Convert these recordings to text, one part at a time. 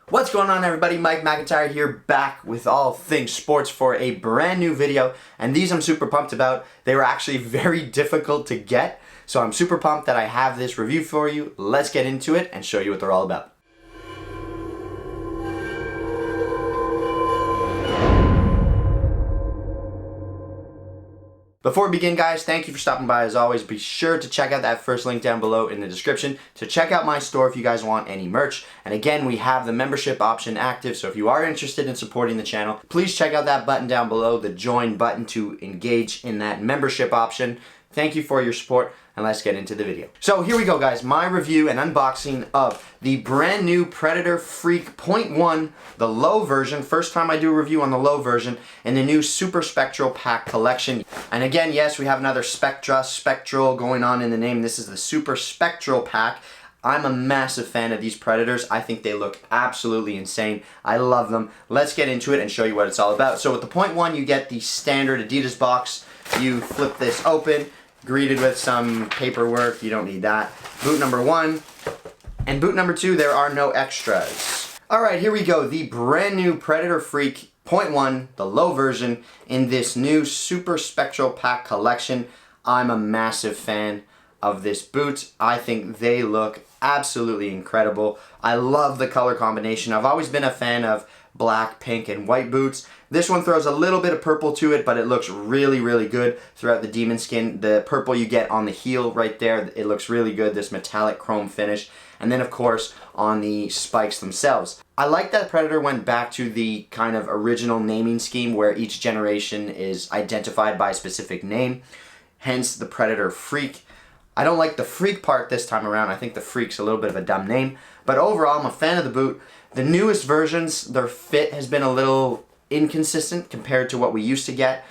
What's going on, everybody? Mike McIntyre here, back with all things sports for a brand new video, and these I'm super pumped about. They were actually very difficult to get, so I'm super pumped that I have this review for you. Let's get into it and show you what they're all about. Before we begin, guys, thank you for stopping by. As always, be sure to check out that first link down below in the description to check out my store if you guys want any merch. And again, we have the membership option active, so if you are interested in supporting the channel, please check out that button down below, the join button, to engage in that membership option. Thank you for your support, and let's get into the video. So here we go, guys, my review and unboxing of the brand new Predator Freak.1, the low version. First time I do a review on the low version in the new Superspectral Pack collection. And again, yes, we have another spectral going on in the name. This is the Superspectral Pack. I'm a massive fan of these Predators. I think they look absolutely insane. I love them. Let's get into it and show you what it's all about. So with the .1, you get the standard Adidas box. You flip this open, greeted with some paperwork. You don't need that. Boot number 1 and boot number 2, there are no extras. Alright, here we go. The brand new Predator Freak.1, the low version, in this new Superspectral Pack collection. I'm a massive fan of this boot. I think they look absolutely incredible. I love the color combination. I've always been a fan of black, pink, and white boots. This one throws a little bit of purple to it, but it looks really, really good throughout the demon skin. The purple you get on the heel right there, it looks really good, this metallic chrome finish. And then, of course, on the spikes themselves. I like that Predator went back to the kind of original naming scheme where each generation is identified by a specific name, hence the Predator Freak. I don't like the Freak part this time around. I think the Freak's a little bit of a dumb name. But overall, I'm a fan of the boot. The newest versions, their fit has been a little inconsistent compared to what we used to get.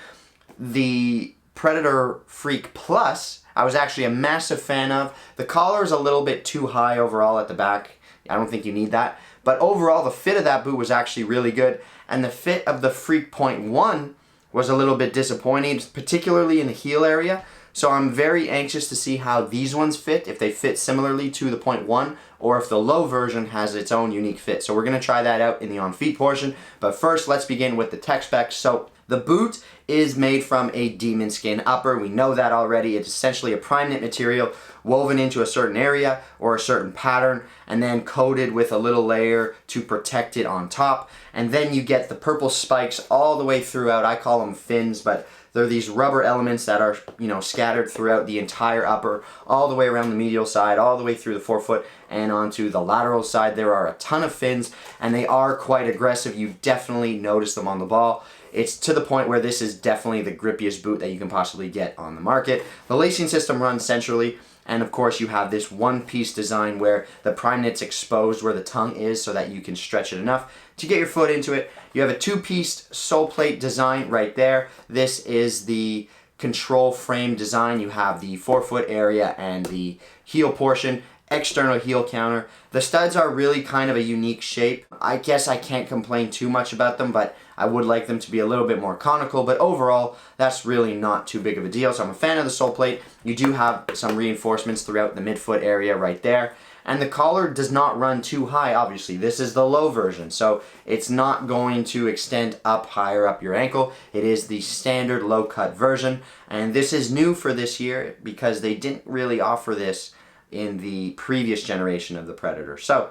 The Predator Freak Plus, I was actually a massive fan of. The collar is a little bit too high overall at the back. I don't think you need that. But overall, the fit of that boot was actually really good. And the fit of the Freak.1 was a little bit disappointing, particularly in the heel area. So I'm very anxious to see how these ones fit, if they fit similarly to the .1, or if the low version has its own unique fit. So we're going to try that out in the on-feet portion. But first, let's begin with the tech specs. So the boot is made from a demon skin upper. We know that already. It's essentially a prime knit material woven into a certain area or a certain pattern and then coated with a little layer to protect it on top. And then you get the purple spikes all the way throughout. I call them fins, but they're these rubber elements that are, scattered throughout the entire upper, all the way around the medial side, all the way through the forefoot and onto the lateral side. There are a ton of fins, and they are quite aggressive. You definitely notice them on the ball. It's to the point where this is definitely the grippiest boot that you can possibly get on the market. The lacing system runs centrally, and of course you have this one-piece design where the prime knit's exposed where the tongue is so that you can stretch it enough to get your foot into it. You have a two-piece sole plate design right there. This is the control frame design. You have the forefoot area and the heel portion, external heel counter. The studs are really kind of a unique shape. I guess I can't complain too much about them, but I would like them to be a little bit more conical, but overall, that's really not too big of a deal. So I'm a fan of the sole plate. You do have some reinforcements throughout the midfoot area right there. And the collar does not run too high, obviously. This is the low version, so it's not going to extend up higher up your ankle. It is the standard low-cut version, and this is new for this year because they didn't really offer this in the previous generation of the Predator. So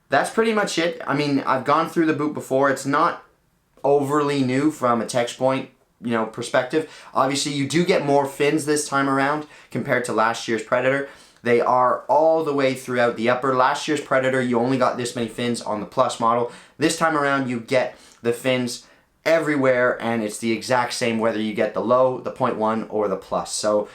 that's pretty much it. I mean, I've gone through the boot before. It's not overly new from a text point perspective. Obviously, you do get more fins this time around compared to last year's Predator. They are all the way throughout the upper. Last year's Predator, you only got this many fins on the Plus model. This time around, you get the fins everywhere, and it's the exact same whether you get the low, the .1, or the Plus. So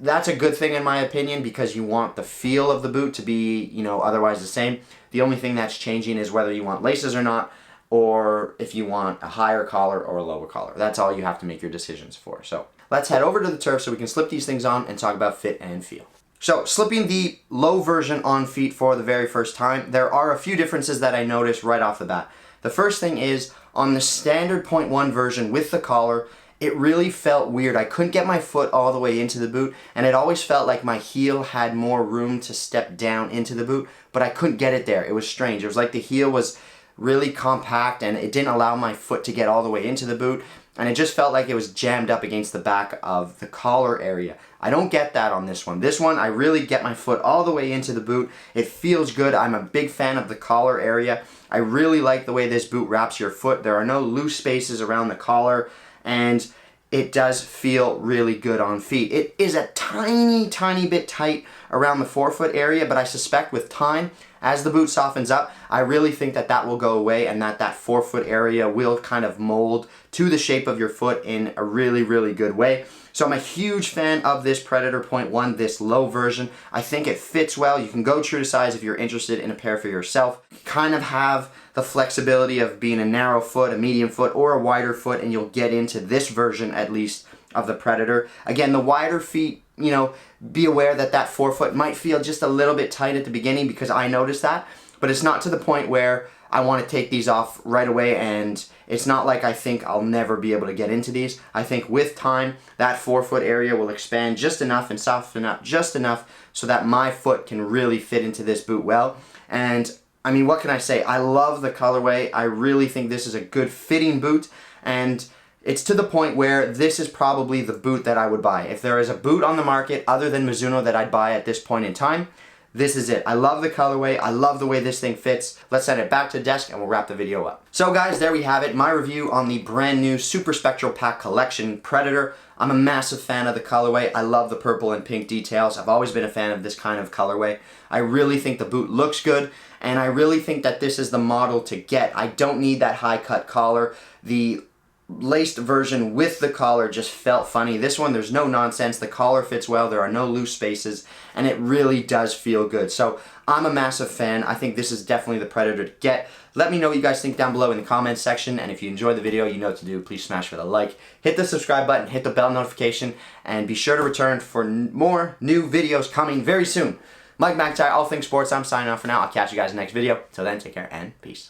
that's a good thing in my opinion because you want the feel of the boot to be, otherwise the same. The only thing that's changing is whether you want laces or not, or if you want a higher collar or a lower collar. That's all you have to make your decisions for. So let's head over to the turf so we can slip these things on and talk about fit and feel. So slipping the low version on feet for the very first time, there are a few differences that I noticed right off the bat. The first thing is on the standard .1 version with the collar, it really felt weird. I couldn't get my foot all the way into the boot, and it always felt like my heel had more room to step down into the boot, but I couldn't get it there. It was strange. It was like the heel was really compact and it didn't allow my foot to get all the way into the boot, and it just felt like it was jammed up against the back of the collar area. I don't get that on this one. This one, I really get my foot all the way into the boot. It feels good. I'm a big fan of the collar area. I really like the way this boot wraps your foot. There are no loose spaces around the collar, and it does feel really good on feet. It is a tiny bit tight around the forefoot area, but I suspect with time, as the boot softens up, I really think that that will go away and that forefoot area will kind of mold to the shape of your foot in a really good way. So I'm a huge fan of this Predator .1, this low version. I think it fits well. You can go true to size if you're interested in a pair for yourself. You kind of have the flexibility of being a narrow foot, a medium foot, or a wider foot, and you'll get into this version at least of the Predator. Again, the wider feet, you know, be aware that that forefoot might feel just a little bit tight at the beginning, because I noticed that, but it's not to the point where I want to take these off right away, and it's not like I think I'll never be able to get into these. I think with time, that forefoot area will expand just enough and soften up just enough so that my foot can really fit into this boot well. And I mean, what can I say? I love the colorway. I really think this is a good fitting boot, and it's to the point where this is probably the boot that I would buy. If there is a boot on the market other than Mizuno that I'd buy at this point in time, this is it. I love the colorway. I love the way this thing fits. Let's send it back to the desk and we'll wrap the video up. So guys, there we have it. My review on the brand new Superspectral Pack Collection Predator. I'm a massive fan of the colorway. I love the purple and pink details. I've always been a fan of this kind of colorway. I really think the boot looks good, and I really think that this is the model to get. I don't need that high cut collar. The laced version with the collar just felt funny. This one, there's no nonsense. The collar fits well. There are no loose spaces, and it really does feel good. So I'm a massive fan. I think this is definitely the Predator to get. Let me know what you guys think down below in the comments section, and if you enjoyed the video, you know what to do. Please smash with a like, hit the subscribe button, hit the bell notification, and be sure to return for more new videos coming very soon. Mike McIntyre, All Things Sports. I'm signing off for now. I'll catch you guys in the next video. Till then, take care and peace.